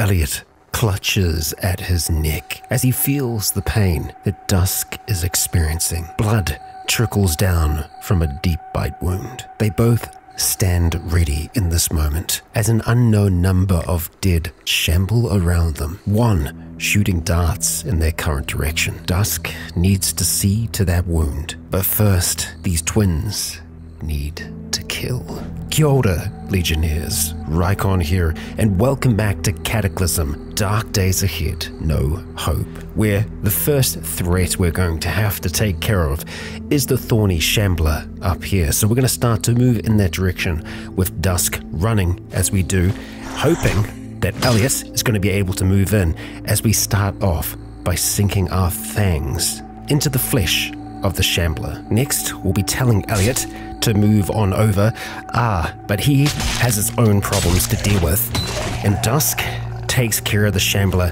Elliot clutches at his neck as he feels the pain that Dusk is experiencing. Blood trickles down from a deep bite wound. They both stand ready in this moment as an unknown number of dead shamble around them, one shooting darts in their current direction. Dusk needs to see to that wound, but first, these twins need to kill. Kia ora, Legionnaires. Rykon here, and welcome back to Cataclysm, Dark Days Ahead, No Hope, where the first threat we're going to have to take care of is the thorny shambler up here. So we're going to start to move in that direction with Dusk running as we do, hoping that Elliot is going to be able to move in as we start off by sinking our fangs into the flesh of the shambler. Next, we'll be telling Elliot to move on over, but he has his own problems to deal with, and Dusk takes care of the shambler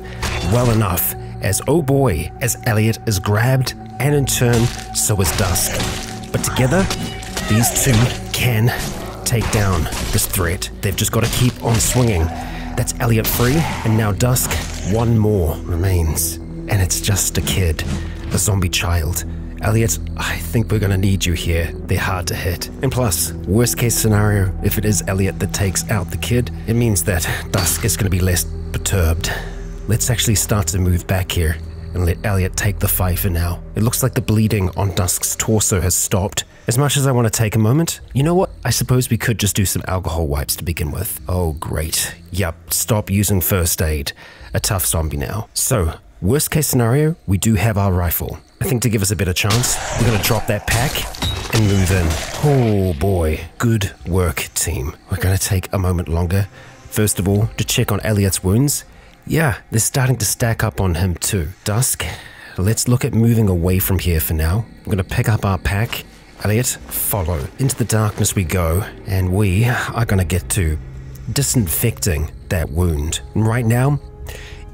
well enough as, oh boy, as Elliot is grabbed, and in turn, so is Dusk. But together, these two can take down this threat. They've just got to keep on swinging. That's Elliot free, and now Dusk, one more remains, and it's just a kid, a zombie child. Elliot, I think we're gonna need you here. They're hard to hit. And plus, worst case scenario, if it is Elliot that takes out the kid, it means that Dusk is gonna be less perturbed. Let's actually start to move back here and let Elliot take the fight for now. It looks like the bleeding on Dusk's torso has stopped. As much as I want to take a moment, you know what? I suppose we could just do some alcohol wipes to begin with. Oh, great. Yup, stop using first aid. A tough zombie now. So, worst case scenario, we do have our rifle. I think to give us a better chance, we're going to drop that pack and move in. Oh boy, good work, team. We're going to take a moment longer. First of all, to check on Elliot's wounds. Yeah, they're starting to stack up on him too. Dusk, let's look at moving away from here for now. We're going to pick up our pack. Elliot, follow. Into the darkness we go, and we are going to get to disinfecting that wound. And right now,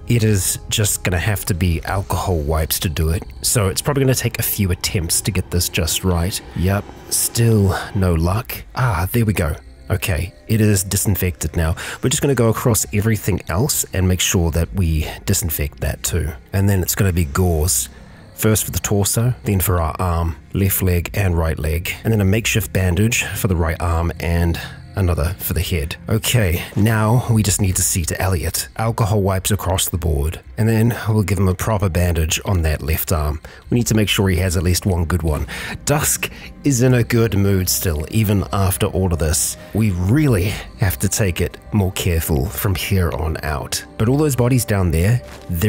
it is just going to have to be alcohol wipes to do it. So it's probably going to take a few attempts to get this just right. Yep, still no luck. There we go. Okay, it is disinfected now. We're just going to go across everything else and make sure that we disinfect that too. And then it's going to be gauze. First for the torso, then for our arm, left leg and right leg. And then a makeshift bandage for the right arm and another for the head. Okay, now we just need to see to Elliot. Alcohol wipes across the board. And then we'll give him a proper bandage on that left arm. We need to make sure he has at least one good one. Dusk is in a good mood still, even after all of this. We really have to take it more careful from here on out. But all those bodies down there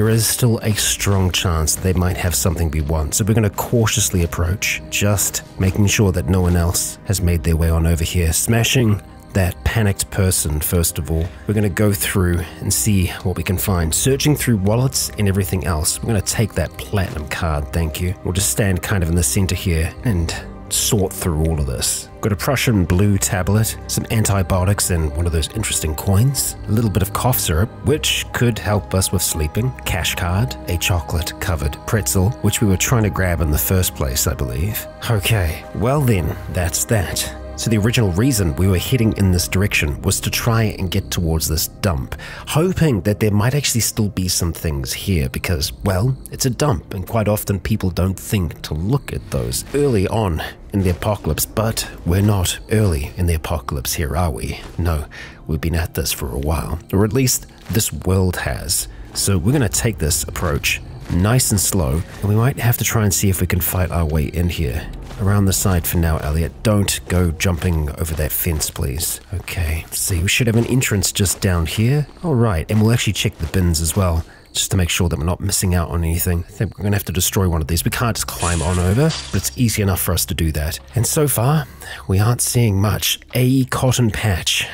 is still a strong chance they might have something we want. So we're going to cautiously approach, just making sure that no one else has made their way on over here. Smashing that panicked person first of all. We're going to go through and see what we can find. Searching through wallets and everything else. We're going to take that platinum card, thank you. We'll just stand kind of in the center here and sort through all of this. Got a Prussian blue tablet, some antibiotics and one of those interesting coins, a little bit of cough syrup, which could help us with sleeping, cash card, a chocolate covered pretzel, which we were trying to grab in the first place, I believe. Okay, well then, that's that. So the original reason we were heading in this direction was to try and get towards this dump, hoping that there might actually still be some things here because, well, it's a dump and quite often people don't think to look at those early on in the apocalypse, but we're not early in the apocalypse here, are we? No, we've been at this for a while, or at least this world has. So we're going to take this approach nice and slow, and we might have to try and see if we can fight our way in here. Around the side for now, Elliot. Don't go jumping over that fence, please. Okay, let's see. We should have an entrance just down here. All right, and we'll actually check the bins as well, just to make sure that we're not missing out on anything. I think we're going to have to destroy one of these. We can't just climb on over, but it's easy enough for us to do that. And so far, we aren't seeing much. A cotton patch.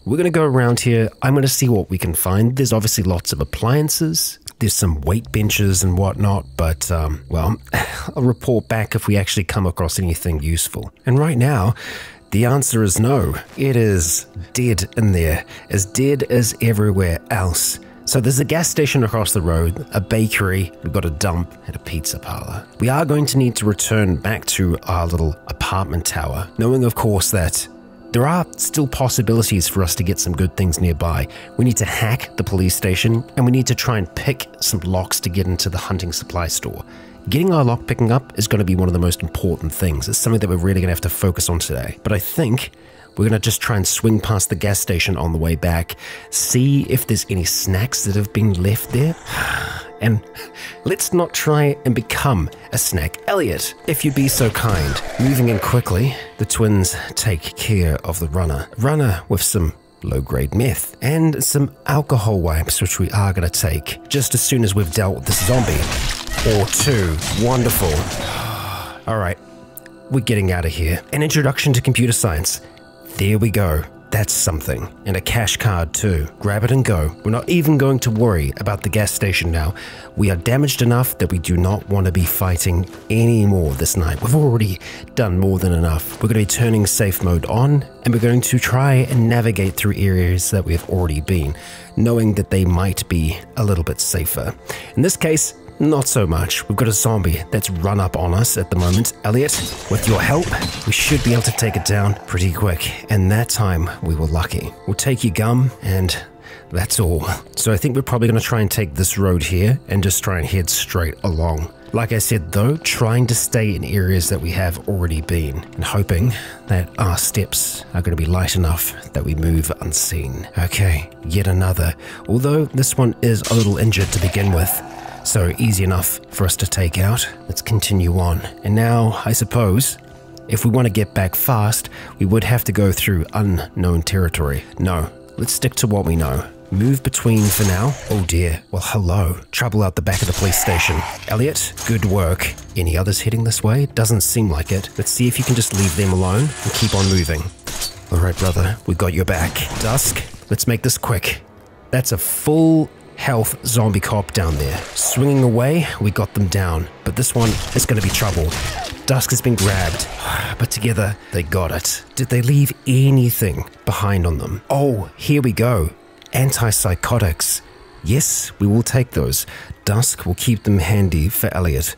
We're going to go around here. I'm going to see what we can find. There's obviously lots of appliances. There's some weight benches and whatnot, but, well, I'll report back if we actually come across anything useful. And right now, the answer is no. It is dead in there, as dead as everywhere else. So there's a gas station across the road, a bakery, we've got a dump, and a pizza parlor. We are going to need to return back to our little apartment tower, knowing, of course, that there are still possibilities for us to get some good things nearby. We need to hack the police station, and we need to try and pick some locks to get into the hunting supply store. Getting our lock picking up is going to be one of the most important things. It's something that we're really going to have to focus on today. But I think we're going to just try and swing past the gas station on the way back, see if there's any snacks that have been left there. And let's not try and become a snack. Elliot, if you'd be so kind. Moving in quickly, the twins take care of the runner with some low-grade meth and some alcohol wipes, which we are going to take just as soon as we've dealt with this zombie or two. Wonderful. All right, we're getting out of here. An introduction to computer science. There we go. That's something. And a cash card too. Grab it and go. We're not even going to worry about the gas station now. We are damaged enough that we do not want to be fighting anymore this night. We've already done more than enough. We're going to be turning safe mode on, and we're going to try and navigate through areas that we've already been, knowing that they might be a little bit safer. In this case, not so much. We've got a zombie that's run up on us at the moment. Elliot, with your help, we should be able to take it down pretty quick. And that time, we were lucky. We'll take your gum, and that's all. So I think we're probably going to try and take this road here and just try and head straight along. Like I said though, trying to stay in areas that we have already been and hoping that our steps are going to be light enough that we move unseen. Okay, yet another. Although this one is a little injured to begin with, so easy enough for us to take out. Let's continue on. And now, I suppose, if we want to get back fast, we would have to go through unknown territory. No, let's stick to what we know. Move between for now. Oh dear. Well, hello. Trouble out the back of the police station. Elliot, good work. Any others heading this way? Doesn't seem like it. Let's see if you can just leave them alone and keep on moving. All right, brother. We got your back. Dusk, let's make this quick. That's a full health zombie cop down there. Swinging away, we got them down. But this one is going to be trouble. Dusk has been grabbed, but together they got it. Did they leave anything behind on them? Oh, here we go. Antipsychotics. Yes, we will take those. Dusk will keep them handy for Elliot.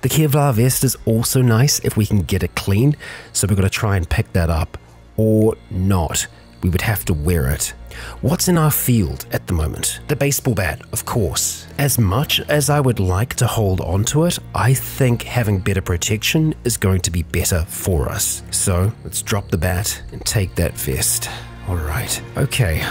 The Kevlar vest is also nice if we can get it clean, so we're going to try and pick that up. Or not. We would have to wear it. What's in our field at the moment? The baseball bat, of course. As much as I would like to hold on to it, I think having better protection is going to be better for us. So let's drop the bat and take that vest. All right. Okay.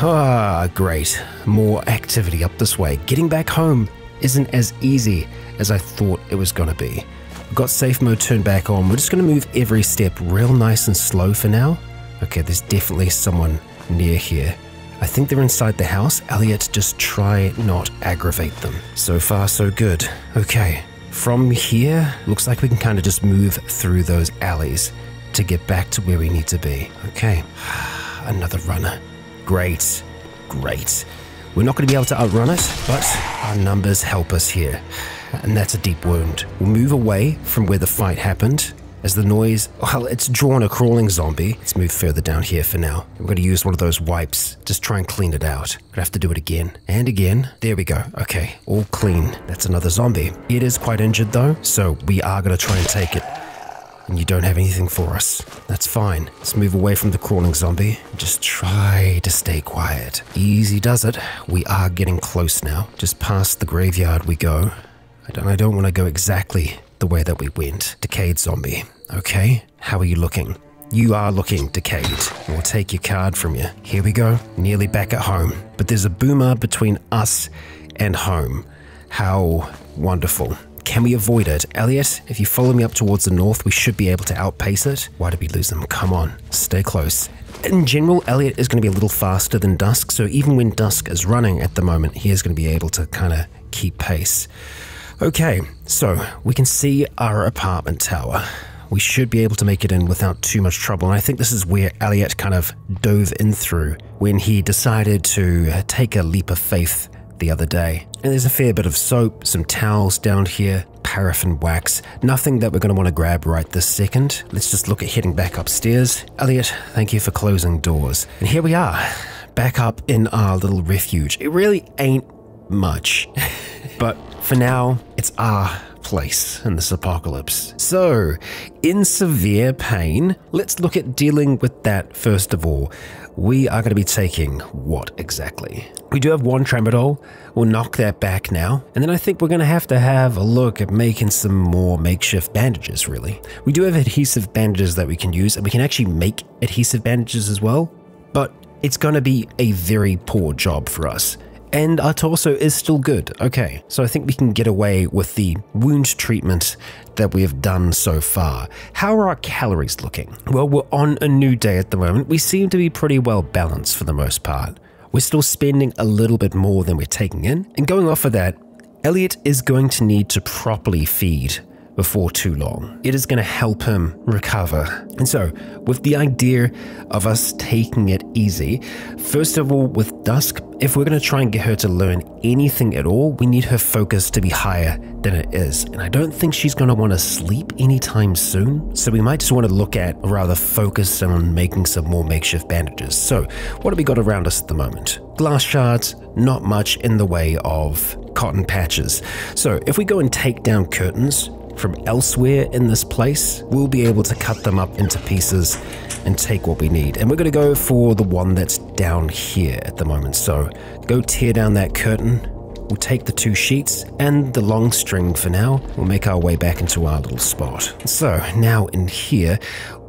Great. More activity up this way. Getting back home isn't as easy as I thought it was going to be. We've got safe mode turned back on. We're just going to move every step real nice and slow for now. Okay, there's definitely someone near here. I think they're inside the house. Elliot, just try not aggravate them. So far, so good. Okay, from here, looks like we can kind of just move through those alleys to get back to where we need to be. Okay, another runner. Great, great. We're not going to be able to outrun it, but our numbers help us here. And that's a deep wound. We'll move away from where the fight happened. As the noise, well, it's drawn a crawling zombie. Let's move further down here for now. We're going to use one of those wipes. Just try and clean it out. Gonna have to do it again and again. There we go. Okay, all clean. That's another zombie. It is quite injured though, so we are going to try and take it. And you don't have anything for us. That's fine. Let's move away from the crawling zombie. Just try to stay quiet. Easy does it. We are getting close now. Just past the graveyard we go. I don't want to go exactly the way that we went. Decayed zombie. Okay, how are you looking? You are looking decayed. We'll take your card from you. Here we go. Nearly back at home. But there's a boomer between us and home. How wonderful. Can we avoid it? Elliot, if you follow me up towards the north, we should be able to outpace it. Why did we lose them? Come on, stay close. In general, Elliot is going to be a little faster than Dusk, so even when Dusk is running at the moment, he is going to be able to kind of keep pace. Okay, so we can see our apartment tower. We should be able to make it in without too much trouble, and I think this is where Elliot kind of dove in through when he decided to take a leap of faith the other day. And there's a fair bit of soap, some towels down here, paraffin wax, nothing that we're going to want to grab right this second. Let's just look at heading back upstairs. Elliot, thank you for closing doors. And here we are, back up in our little refuge. It really ain't much, but for now, it's our place in this apocalypse. So, in severe pain, let's look at dealing with that first of all. We are going to be taking what exactly? We do have one tramadol. We'll knock that back now. And then I think we're going to have a look at making some more makeshift bandages, really. We do have adhesive bandages that we can use, and we can actually make adhesive bandages as well. But it's going to be a very poor job for us. And our torso is still good. Okay, so I think we can get away with the wound treatment that we have done so far. How are our calories looking? Well, we're on a new day at the moment. We seem to be pretty well balanced for the most part. We're still spending a little bit more than we're taking in. And going off of that, Elliot is going to need to properly feed before too long. It is going to help him recover. And so, with the idea of us taking it easy, first of all, with Dusk, if we're going to try and get her to learn anything at all, we need her focus to be higher than it is. And I don't think she's going to want to sleep anytime soon. So we might just want to look at, or rather focus on making some more makeshift bandages. So what have we got around us at the moment? Glass shards, not much in the way of cotton patches. So if we go and take down curtains from elsewhere in this place, we'll be able to cut them up into pieces and take what we need. And we're going to go for the one that's down here at the moment. So go tear down that curtain. We'll take the 2 sheets and the long string for now. We'll make our way back into our little spot. So now in here,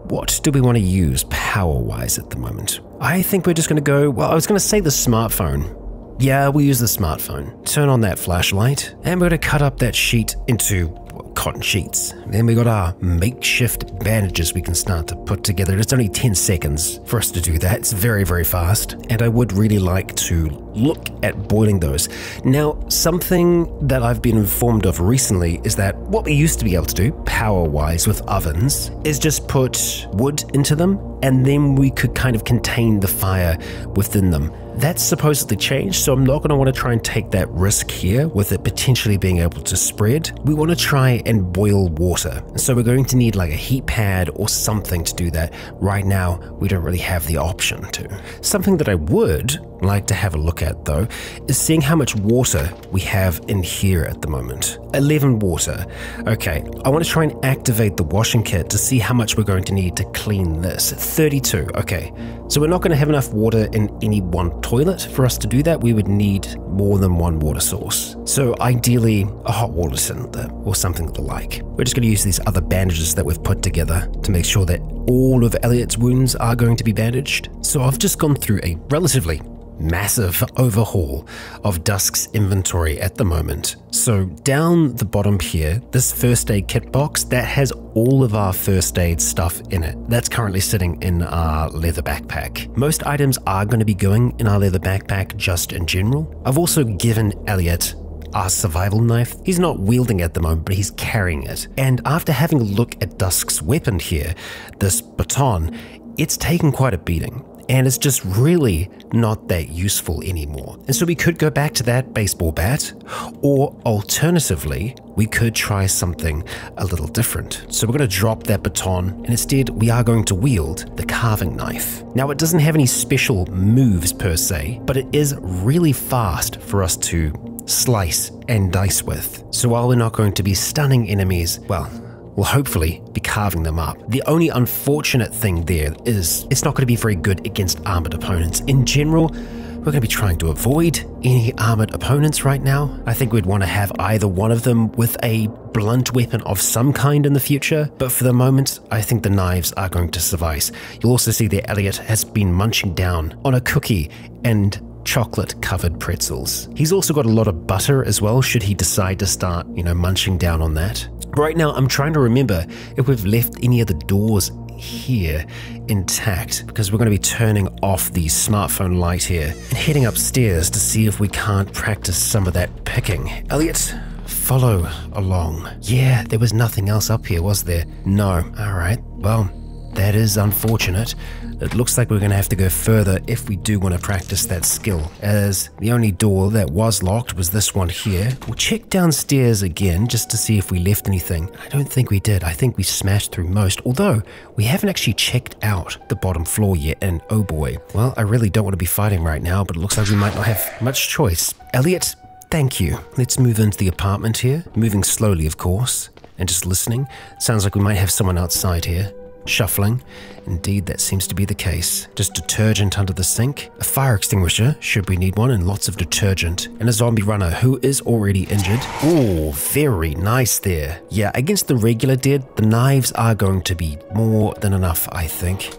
what do we want to use power-wise at the moment? I think we're just going to go, well, I was going to say the smartphone. Yeah, we'll use the smartphone. Turn on that flashlight, and we're going to cut up that sheet into cotton sheets. Then we got our makeshift bandages we can start to put together. It's only 10 seconds for us to do that. It's very, very fast. And I would really like to look at boiling those. Now, something that I've been informed of recently is that what we used to be able to do, power-wise with ovens, is just put wood into them, and then we could kind of contain the fire within them. That's supposedly changed, so I'm not going to want to try and take that risk here with it potentially being able to spread. We want to try and boil water. So we're going to need like a heat pad or something to do that. Right now, we don't really have the option to. Something that I would like to have a look at though is seeing how much water we have in here at the moment. 11 water. Okay, I want to try and activate the washing kit to see how much we're going to need to clean this. 32. Okay, so we're not going to have enough water in any one toilet for us to do that. We would need more than one water source. So ideally a hot water cylinder or something of the like. We're just going to use these other bandages that we've put together to make sure that all of Elliot's wounds are going to be bandaged. So I've just gone through a relatively massive overhaul of Dusk's inventory at the moment. So down the bottom here, this first aid kit box, that has all of our first aid stuff in it. That's currently sitting in our leather backpack. Most items are going to be going in our leather backpack just in general. I've also given Elliot our survival knife. He's not wielding it at the moment, but he's carrying it. And after having a look at Dusk's weapon here, this baton, it's taken quite a beating. And it's just really not that useful anymore. And so we could go back to that baseball bat, or alternatively, we could try something a little different. So we're going to drop that baton, and instead we are going to wield the carving knife. Now it doesn't have any special moves per se, but it is really fast for us to slice and dice with. So while we're not going to be stunning enemies, well, we'll hopefully be carving them up. The only unfortunate thing there is it's not going to be very good against armored opponents. In general, we're going to be trying to avoid any armored opponents right now. I think we'd want to have either one of them with a blunt weapon of some kind in the future, but for the moment, I think the knives are going to suffice. You'll also see that Elliot has been munching down on a cookie and chocolate-covered pretzels. He's also got a lot of butter as well, should he decide to start, munching down on that. Right now, I'm trying to remember if we've left any of the doors here intact, because we're going to be turning off the smartphone light here and heading upstairs to see if we can't practice some of that picking. Elliot, follow along. Yeah, there was nothing else up here, was there? No. All right. Well, that is unfortunate. It looks like we're going to have to go further if we do want to practice that skill, as the only door that was locked was this one here. We'll check downstairs again just to see if we left anything. I don't think we did. I think we smashed through most, although we haven't actually checked out the bottom floor yet, and oh boy. Well, I really don't want to be fighting right now, but it looks like we might not have much choice. Elliot, Thank you. Let's move into the apartment here. Moving slowly, of course, and just listening. Sounds like we might have someone outside here. Shuffling. Indeed, that seems to be the case. Just detergent under the sink, a fire extinguisher, should we need one, and lots of detergent. And a zombie runner who is already injured. Oh, very nice there. Yeah, against the regular dead, the knives are going to be more than enough, I think.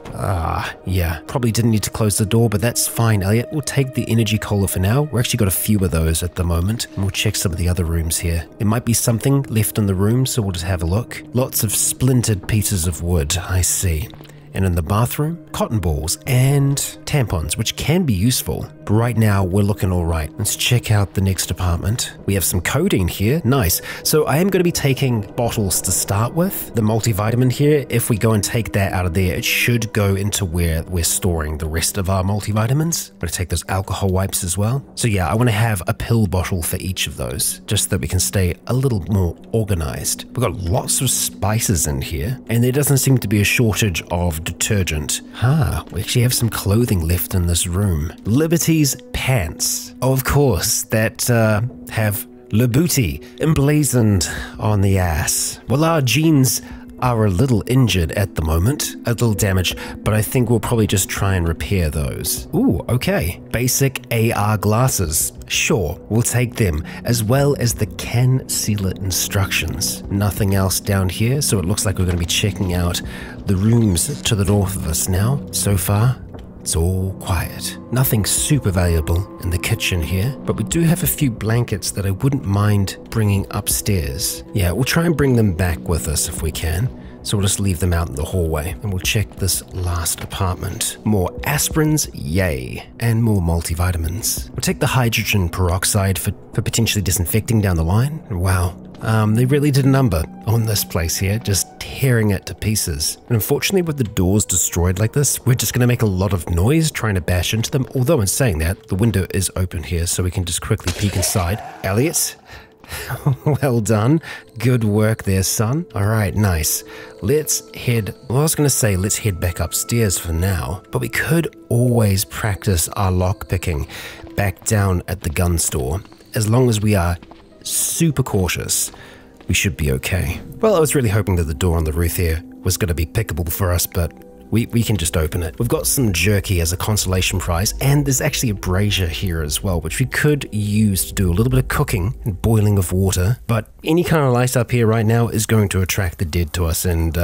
Yeah. Probably didn't need to close the door, but that's fine, Elliot. We'll take the energy cola for now. We're actually got a few of those at the moment, and we'll check some of the other rooms here. There might be something left in the room, so we'll just have a look. Lots of splintered pieces of wood, I see. And in the bathroom, cotton balls and tampons, which can be useful. But right now, we're looking all right. Let's check out the next apartment. We have some codeine here. Nice. So I am going to be taking bottles to start with. The multivitamin here, if we go and take that out of there, it should go into where we're storing the rest of our multivitamins. I'm going to take those alcohol wipes as well. So yeah, I want to have a pill bottle for each of those, just so that we can stay a little more organized. We've got lots of spices in here, and there doesn't seem to be a shortage of detergent. We actually have some clothing left in this room. Liberty's pants. Oh, of course, that have Le Booty emblazoned on the ass. Well, our jeans are a little injured at the moment, a little damaged, but I think we'll probably just try and repair those. Ooh, okay. Basic AR glasses. Sure, we'll take them, as well as the can sealer instructions. Nothing else down here, so it looks like we're going to be checking out the rooms to the north of us now. So far, it's all quiet. Nothing super valuable in the kitchen here, but we do have a few blankets that I wouldn't mind bringing upstairs. Yeah, we'll try and bring them back with us if we can. So we'll just leave them out in the hallway, and we'll check this last apartment. More aspirins, yay, and more multivitamins. We'll take the hydrogen peroxide for potentially disinfecting down the line. Wow. They really did a number on this place here, just tearing it to pieces. And unfortunately, with the doors destroyed like this, we're just going to make a lot of noise trying to bash into them. Although in saying that, the window is open here, so we can just quickly peek inside. Elliot? Well done. Good work there, son. All right, nice. Let's head, well, I was going to say let's head back upstairs for now, but we could always practice our lockpicking back down at the gun store. As long as we are super cautious, we should be okay. Well, I was really hoping that the door on the roof here was going to be pickable for us, but we can just open it. We've got some jerky as a consolation prize, and there's actually a brazier here as well, which we could use to do a little bit of cooking and boiling of water. But any kind of light up here right now is going to attract the dead to us, and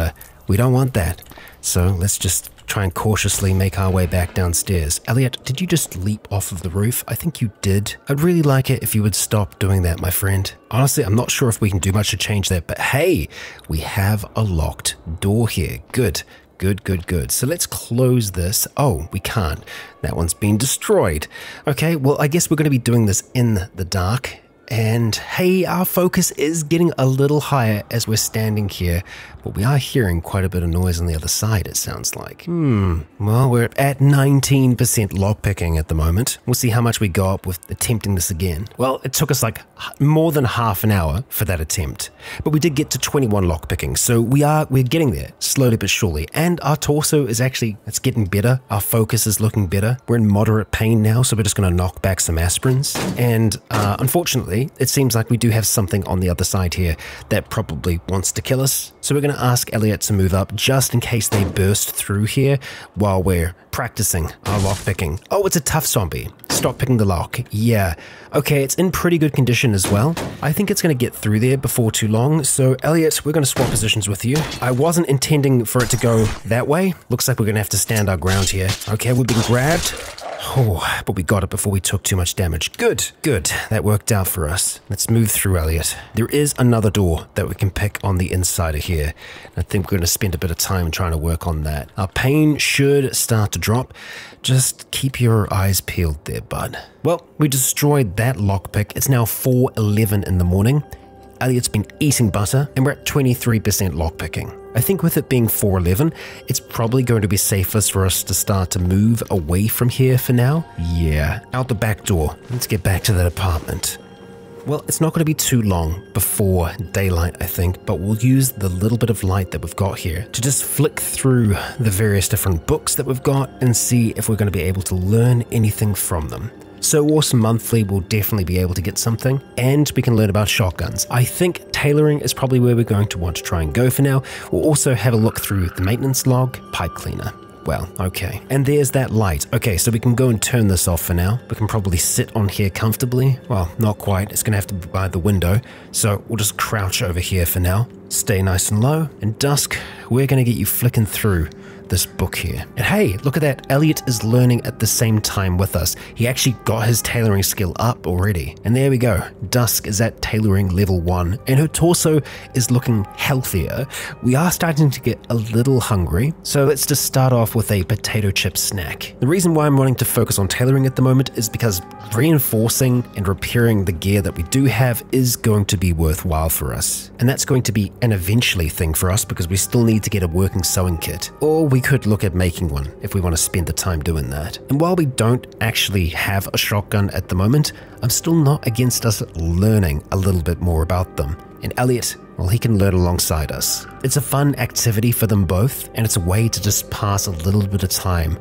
we don't want that. So let's just try and cautiously make our way back downstairs. Elliot, did you just leap off of the roof? I think you did. I'd really like it if you would stop doing that, my friend. Honestly, I'm not sure if we can do much to change that, but hey, we have a locked door here. Good. Good. So let's close this. Oh, we can't. That one's been destroyed. Okay, well, I guess we're going to be doing this in the dark. And hey, our focus is getting a little higher as we're standing here, but we are hearing quite a bit of noise on the other side, it sounds like. Well, we're at 19% lockpicking at the moment. We'll see how much we go up with attempting this again. Well, it took us like more than half an hour for that attempt, but we did get to 21 lockpicking, so we're getting there, slowly but surely. And our torso is actually, it's getting better. Our focus is looking better. We're in moderate pain now, so we're just going to knock back some aspirins. And unfortunately, it seems like we do have something on the other side here that probably wants to kill us. So we're going to ask Elliot to move up just in case they burst through here while we're practicing our lockpicking. Oh, it's a tough zombie. Stop picking the lock. Yeah. Okay, it's in pretty good condition as well. I think it's going to get through there before too long. So Elliot, we're going to swap positions with you. I wasn't intending for it to go that way. Looks like we're going to have to stand our ground here. Okay, we've been grabbed. Oh, but we got it before we took too much damage. Good. That worked out for us. Let's move through, Elliot. There is another door that we can pick on the inside of here. I think we're going to spend a bit of time trying to work on that. Our pain should start to drop. Just keep your eyes peeled there, bud. Well, we destroyed that lockpick. It's now 4:11 in the morning. Elliot's been eating butter, and we're at 23% lockpicking. I think with it being 4:11, it's probably going to be safest for us to start to move away from here for now. Yeah, out the back door. Let's get back to that apartment. Well, it's not going to be too long before daylight, I think, but we'll use the little bit of light that we've got here to just flick through the various different books that we've got and see if we're going to be able to learn anything from them. So Awesome Monthly will definitely be able to get something, and we can learn about shotguns. I think tailoring is probably where we're going to want to try and go for now. We'll also have a look through the maintenance log, pipe cleaner. Well, okay. And there's that light. Okay, so we can go and turn this off for now. We can probably sit on here comfortably. Well, not quite. It's gonna have to be by the window. So we'll just crouch over here for now. Stay nice and low. And Dusk, we're gonna get you flicking through this book here. And hey, look at that. Elliot is learning at the same time with us. He actually got his tailoring skill up already. And there we go. Dusk is at tailoring level 1 and her torso is looking healthier. We are starting to get a little hungry. So let's just start off with a potato chip snack. The reason why I'm wanting to focus on tailoring at the moment is because reinforcing and repairing the gear that we do have is going to be worthwhile for us. And that's going to be an eventually thing for us because we still need to get a working sewing kit. Or we could look at making one if we want to spend the time doing that. And while we don't actually have a shotgun at the moment, I'm still not against us learning a little bit more about them. And Elliot, well, he can learn alongside us. It's a fun activity for them both, and it's a way to just pass a little bit of time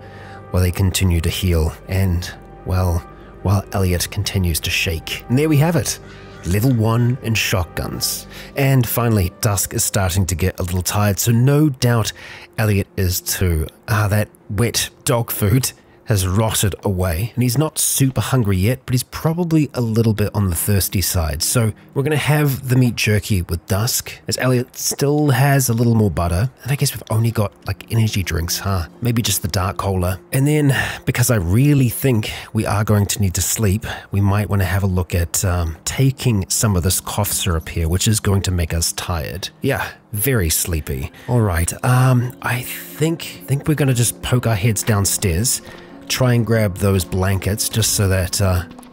while they continue to heal and, well, while Elliot continues to shake. And there we have it. Level 1 in shotguns. And finally, Dusk is starting to get a little tired, so no doubt Elliot is too. That wet dog food has rotted away, and he's not super hungry yet, but he's probably a little bit on the thirsty side. So we're going to have the meat jerky with Dusk, as Elliot still has a little more butter, and I guess we've only got like energy drinks, maybe just the dark cola. And then, because I really think we are going to need to sleep, we might want to have a look at taking some of this cough syrup here, which is going to make us tired. Yeah, very sleepy. All right, I think we're going to just poke our heads downstairs, try and grab those blankets just so that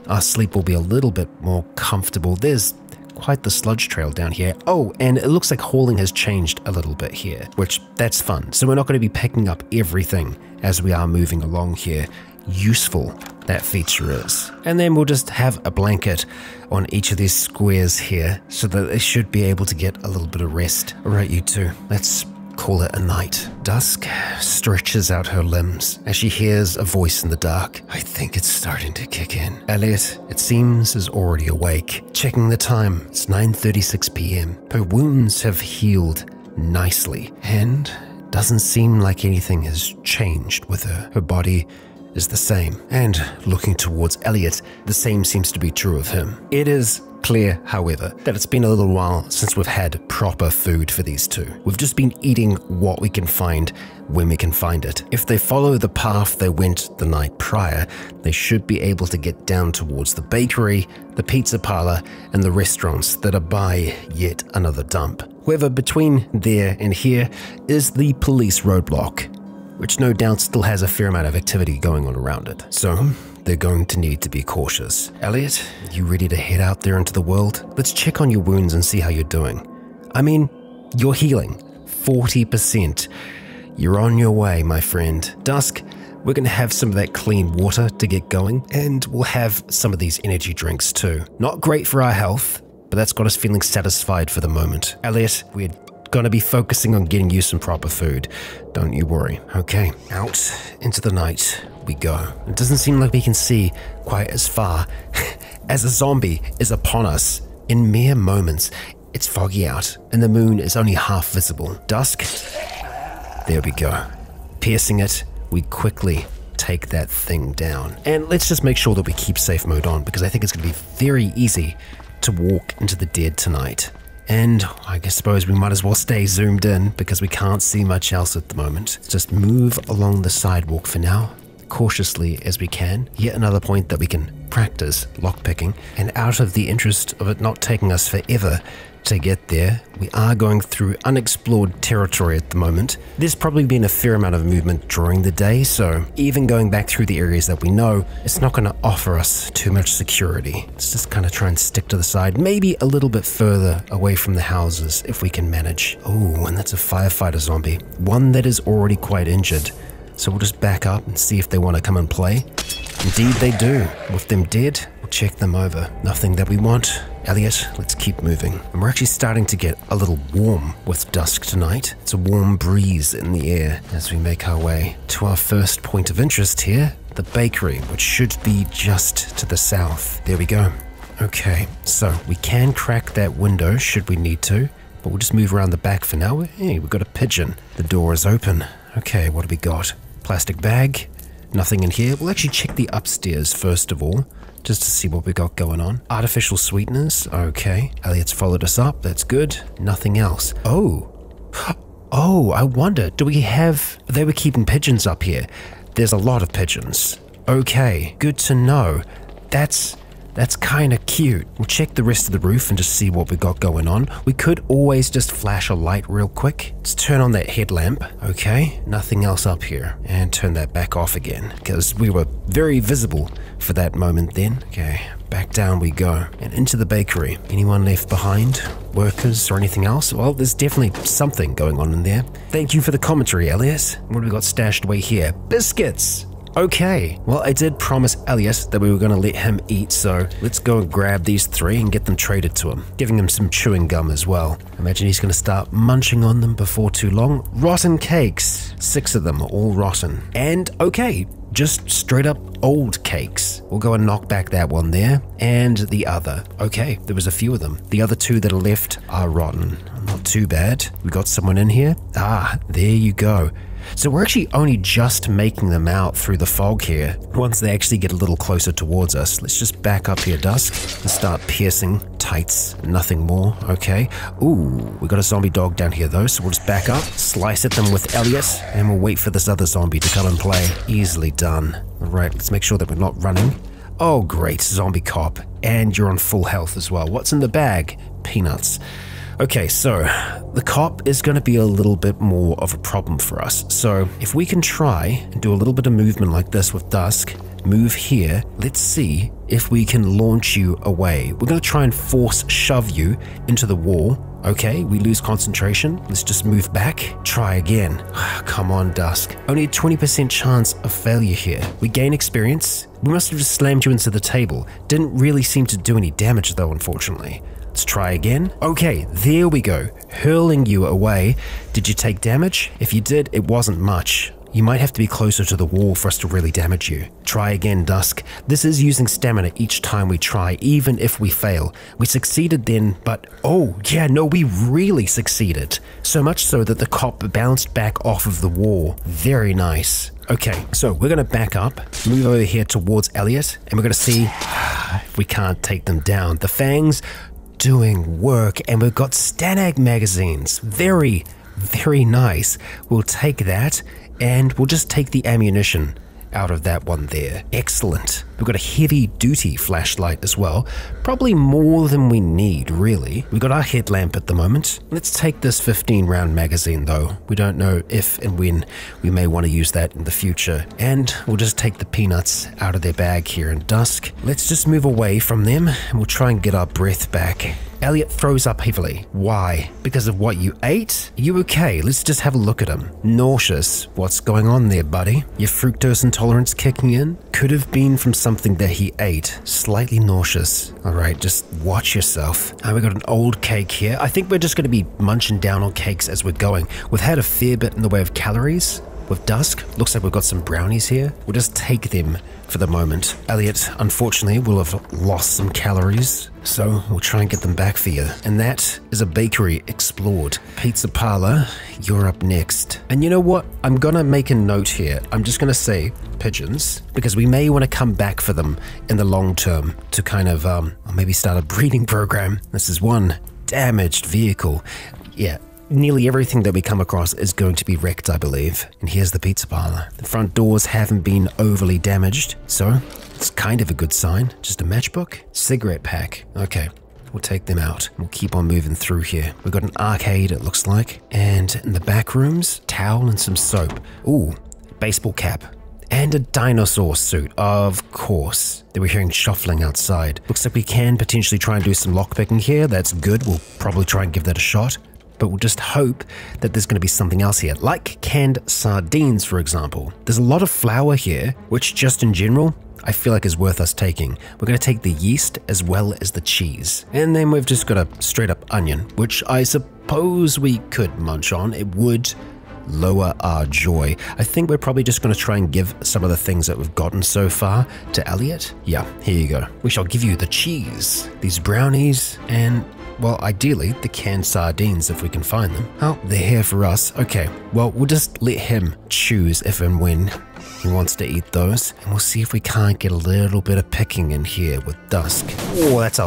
our sleep will be a little bit more comfortable. There's quite the sludge trail down here. Oh, and it looks like hauling has changed a little bit here, which that's fun. So we're not going to be picking up everything as we are moving along here. Useful that feature is. And then we'll just have a blanket on each of these squares here so that they should be able to get a little bit of rest. All right, you two, let's call it a night. Dusk stretches out her limbs as she hears a voice in the dark. I think it's starting to kick in. Elliot, it seems, is already awake. Checking the time, it's 9:36 p.m. Her wounds have healed nicely and doesn't seem like anything has changed with her. Her body is the same. And looking towards Elliot, the same seems to be true of him. It is clear, however, that it's been a little while since we've had proper food for these two. We've just been eating what we can find when we can find it. If they follow the path they went the night prior, they should be able to get down towards the bakery, the pizza parlor, and the restaurants that are by yet another dump. However, between there and here is the police roadblock, which no doubt still has a fair amount of activity going on around it. So they're going to need to be cautious. Elliot, you ready to head out there into the world? Let's check on your wounds and see how you're doing. I mean, you're healing. 40%. You're on your way, my friend. Dusk, we're going to have some of that clean water to get going, and we'll have some of these energy drinks too. Not great for our health, but that's got us feeling satisfied for the moment. Elliot, we're going to be focusing on getting you some proper food. Don't you worry. Okay, out into the night we go. It doesn't seem like we can see quite as far as a zombie is upon us. In mere moments, it's foggy out and the moon is only half visible. Dusk, there we go. Piercing it, we quickly take that thing down. And let's just make sure that we keep safe mode on, because I think it's going to be very easy to walk into the dead tonight. And I suppose we might as well stay zoomed in because we can't see much else at the moment. Just move along the sidewalk for now, cautiously as we can. Yet another point that we can practice lockpicking. And out of the interest of it not taking us forever to get there, we are going through unexplored territory at the moment. There's probably been a fair amount of movement during the day, so even going back through the areas that we know, it's not going to offer us too much security. Let's just kind of try and stick to the side, maybe a little bit further away from the houses if we can manage. Oh, and that's a firefighter zombie, one that is already quite injured. So we'll just back up and see if they want to come and play. Indeed they do. With them dead, we'll check them over. Nothing that we want. Elliot, let's keep moving. And we're actually starting to get a little warm with dusk tonight. It's a warm breeze in the air as we make our way to our first point of interest here, the bakery, which should be just to the south. There we go. Okay, so we can crack that window should we need to, but we'll just move around the back for now. Hey, we've got a pigeon. The door is open. Okay, what do we got? Plastic bag. Nothing in here. We'll actually check the upstairs first of all, just to see what we got going on. Artificial sweeteners. Okay, Elliot's followed us up. That's good. Nothing else. Oh, I wonder, do we have... They were keeping pigeons up here. There's a lot of pigeons. Okay, good to know. That's kind of cute. We'll check the rest of the roof and just see what we got going on. We could always just flash a light real quick. Let's turn on that headlamp. Okay, nothing else up here. And turn that back off again, because we were very visible for that moment then. Okay, back down we go. And into the bakery. Anyone left behind? Workers or anything else? Well, there's definitely something going on in there. Thank you for the commentary, Elias. What have we got stashed away here? Biscuits! Okay, well, I did promise Elias that we were going to let him eat, so let's go and grab these 3 and get them traded to him, giving him some chewing gum as well. Imagine he's going to start munching on them before too long. Rotten cakes. 6 of them are all rotten. And, okay, just straight up old cakes. We'll go and knock back that one there, and the other. Okay, there was a few of them. The other 2 that are left are rotten. Not too bad. We got someone in here. Ah, there you go. So we're actually only just making them out through the fog here. Once they actually get a little closer towards us, let's just back up here, Dusk, and start piercing. Tights, nothing more. Okay. Ooh, we got a zombie dog down here though, so we'll just back up, slice at them with Elias, and we'll wait for this other zombie to come and play. Easily done. Alright, let's make sure that we're not running. Oh great, zombie cop. And you're on full health as well. What's in the bag? Peanuts. Okay, so the cop is going to be a little bit more of a problem for us. So if we can try and do a little bit of movement like this with Dusk, move here, let's see if we can launch you away. We're going to try and force shove you into the wall. Okay, we lose concentration. Let's just move back. Try again. Come on, Dusk. Only a 20% chance of failure here. We gain experience. We must have just slammed you into the table. Didn't really seem to do any damage though, unfortunately. Let's try again. Okay, there we go. Hurling you away. Did you take damage? If you did, it wasn't much. You might have to be closer to the wall for us to really damage you. Try again, Dusk. This is using stamina each time we try, even if we fail. We succeeded then, but oh, yeah, no, we really succeeded. So much so that the cop bounced back off of the wall. Very nice. Okay, so we're going to back up, move over here towards Elliot, and we're going to see if we can't take them down. The fangs doing work, and we've got Stanag magazines. Very, very nice. We'll take that, and we'll just take the ammunition out of that one there. Excellent. We've got a heavy duty flashlight as well. Probably more than we need, really. We've got our headlamp at the moment. Let's take this 15 round magazine though. We don't know if and when we may want to use that in the future. And we'll just take the peanuts out of their bag here in Dusk. Let's just move away from them and we'll try and get our breath back. Elliot throws up heavily. Why? Because of what you ate? Are you okay? Let's just have a look at him. Nauseous. What's going on there, buddy? Your fructose intolerance kicking in? Could have been from something that he ate. Slightly nauseous. Alright, just watch yourself. We got an old cake here. I think we're just going to be munching down on cakes as we're going. We've had a fair bit in the way of calories. With Dusk, looks like we've got some brownies here. We'll just take them for the moment. Elliot, unfortunately, will have lost some calories, so we'll try and get them back for you. And that is a bakery explored. Pizza parlor, you're up next. And you know what? I'm gonna make a note here. I'm just gonna say pigeons, because we may want to come back for them in the long term to kind of, maybe start a breeding program. This is one damaged vehicle. Yeah. Nearly everything that we come across is going to be wrecked, I believe. And here's the pizza parlor. The front doors haven't been overly damaged, so it's kind of a good sign. Just a matchbook? Cigarette pack. Okay, we'll take them out. We'll keep on moving through here. We've got an arcade, it looks like. And in the back rooms, towel and some soap. Ooh, baseball cap. And a dinosaur suit, of course. They were hearing shuffling outside. Looks like we can potentially try and do some lockpicking here. That's good. We'll probably try and give that a shot. But we'll just hope that there's going to be something else here, like canned sardines, for example. There's a lot of flour here, which just in general, I feel like is worth us taking. We're going to take the yeast as well as the cheese. And then we've just got a straight up onion, which I suppose we could munch on. It would lower our joy. I think we're probably just going to try and give some of the things that we've gotten so far to Elliot. Yeah, here you go. We shall give you the cheese, these brownies, and, well, ideally, the canned sardines if we can find them. Oh, they're here for us. Okay, well, we'll just let him choose if and when he wants to eat those, and we'll see if we can't get a little bit of picking in here with Dusk. Oh, that's a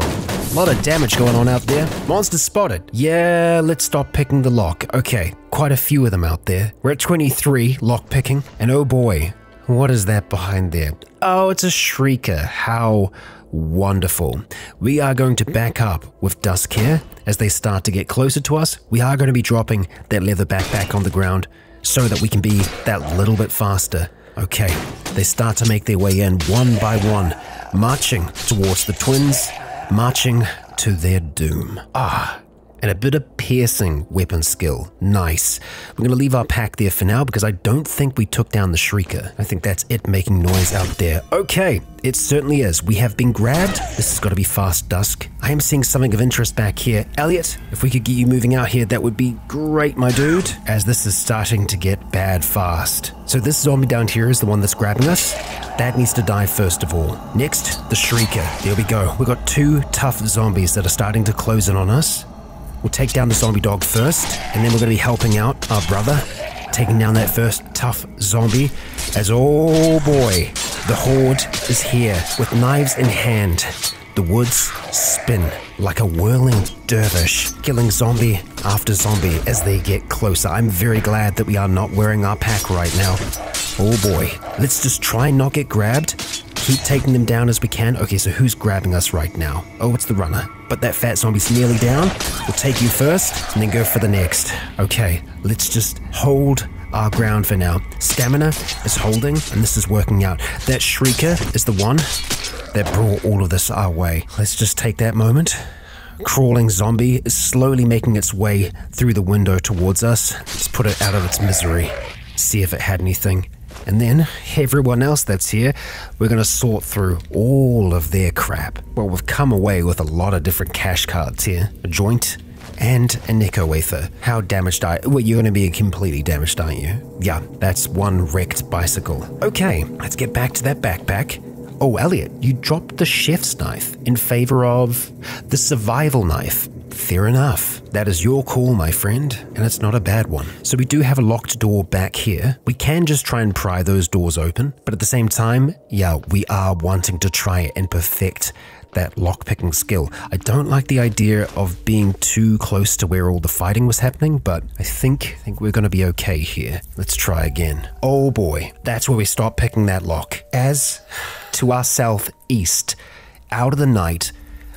lot of damage going on out there. Monster spotted. Yeah, let's stop picking the lock. Okay, quite a few of them out there. We're at 23 lock picking, and oh boy, what is that behind there? Oh, it's a Shrieker. How wonderful. We are going to back up with Dusk here. As they start to get closer to us, we are going to be dropping that leather backpack on the ground so that we can be that little bit faster. Okay, they start to make their way in one by one, marching towards the twins, marching to their doom. And a bit of piercing weapon skill. Nice. We're going to leave our pack there for now because I don't think we took down the Shrieker. I think that's it making noise out there. Okay, it certainly is. We have been grabbed. This has got to be fast, Dusk. I am seeing something of interest back here. Elliot, if we could get you moving out here, that would be great, my dude, as this is starting to get bad fast. So this zombie down here is the one that's grabbing us. That needs to die first of all. Next, the Shrieker. There we go. We've got two tough zombies that are starting to close in on us. We'll take down the zombie dog first, and then we're going to be helping out our brother, taking down that first tough zombie, as, oh boy, the horde is here with knives in hand. The woods spin like a whirling dervish, killing zombie after zombie as they get closer. I'm very glad that we are not wearing our pack right now. Oh boy, let's just try and not get grabbed. Keep taking them down as we can. Okay, so who's grabbing us right now? Oh, it's the runner. But that fat zombie's nearly down. We'll take you first and then go for the next. Okay, let's just hold our ground for now. Stamina is holding and this is working out. That Shrieker is the one that brought all of this our way. Let's just take that moment. Crawling zombie is slowly making its way through the window towards us. Let's put it out of its misery. See if it had anything. And then everyone else that's here, we're going to sort through all of their crap. Well, we've come away with a lot of different cash cards here. A joint and a Necco Wafer. How damaged are you? Well, you're going to be completely damaged, aren't you? Yeah, that's one wrecked bicycle. Okay, let's get back to that backpack. Oh, Elliot, you dropped the chef's knife in favor of the survival knife. Fair enough. That is your call, my friend, and it's not a bad one. So we do have a locked door back here. We can just try and pry those doors open, but at the same time, yeah, we are wanting to try and perfect that lockpicking skill. I don't like the idea of being too close to where all the fighting was happening, but I think we're going to be okay here. Let's try again. Oh boy, that's where we start picking that lock. As to our southeast, out of the night,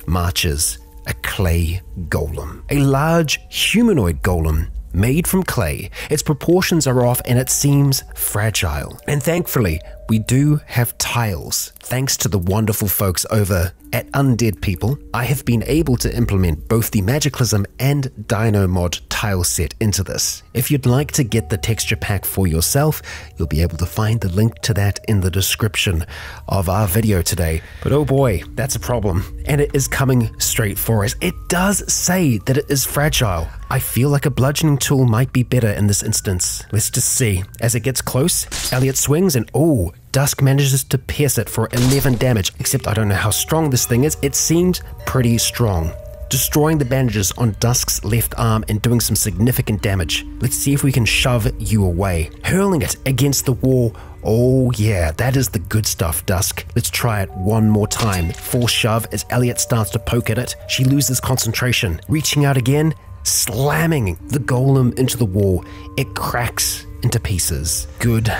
marches a clay golem. A large humanoid golem made from clay. Its proportions are off and it seems fragile. And thankfully, we do have tiles. Thanks to the wonderful folks over at Undead People, I have been able to implement both the Magicalism and Dinomod tile set into this. If you'd like to get the texture pack for yourself, you'll be able to find the link to that in the description of our video today. But oh boy, that's a problem. And it is coming straight for us. It does say that it is fragile. I feel like a bludgeoning tool might be better in this instance. Let's just see. As it gets close, Elliot swings and oh, Dusk manages to pierce it for 11 damage, except I don't know how strong this thing is. It seemed pretty strong. Destroying the bandages on Dusk's left arm and doing some significant damage. Let's see if we can shove you away. Hurling it against the wall. Oh yeah, that is the good stuff, Dusk. Let's try it one more time. Full shove as Elliot starts to poke at it. She loses concentration. Reaching out again, slamming the golem into the wall. It cracks into pieces. Good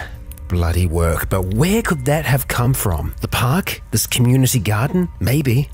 bloody work, but where could that have come from? The park? This community garden? Maybe.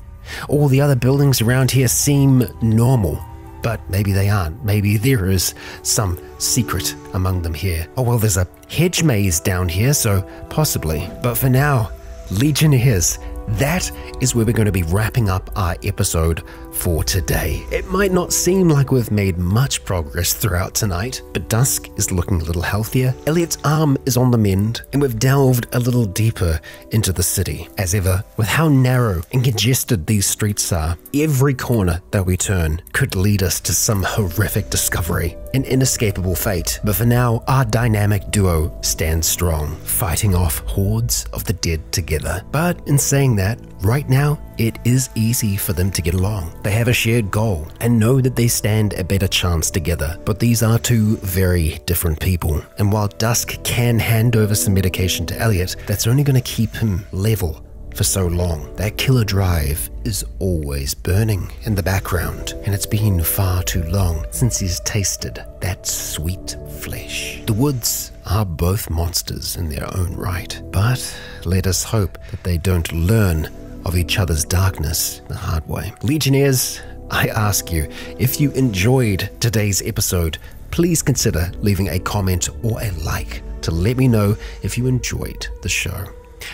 All the other buildings around here seem normal, but maybe they aren't. Maybe there is some secret among them here. Oh well, there's a hedge maze down here, so possibly. But for now, Legionnaires, that is where we're going to be wrapping up our episode for today. It might not seem like we've made much progress throughout tonight, but Dusk is looking a little healthier, Elliot's arm is on the mend, and we've delved a little deeper into the city. As ever, with how narrow and congested these streets are, every corner that we turn could lead us to some horrific discovery, an inescapable fate. But for now, our dynamic duo stands strong, fighting off hordes of the dead together. But in saying that, right now, it is easy for them to get along. They have a shared goal and know that they stand a better chance together. But these are two very different people. And while Dusk can hand over some medication to Elliot, that's only going to keep him level for so long. That killer drive is always burning in the background, and it's been far too long since he's tasted that sweet flesh. The woods are both monsters in their own right, but let us hope that they don't learn of each other's darkness the hard way. Legionnaires, I ask you, if you enjoyed today's episode, please consider leaving a comment or a like to let me know if you enjoyed the show.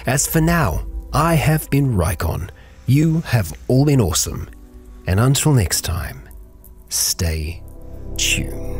As for now, I have been Rykon. You have all been awesome. And until next time, stay tuned.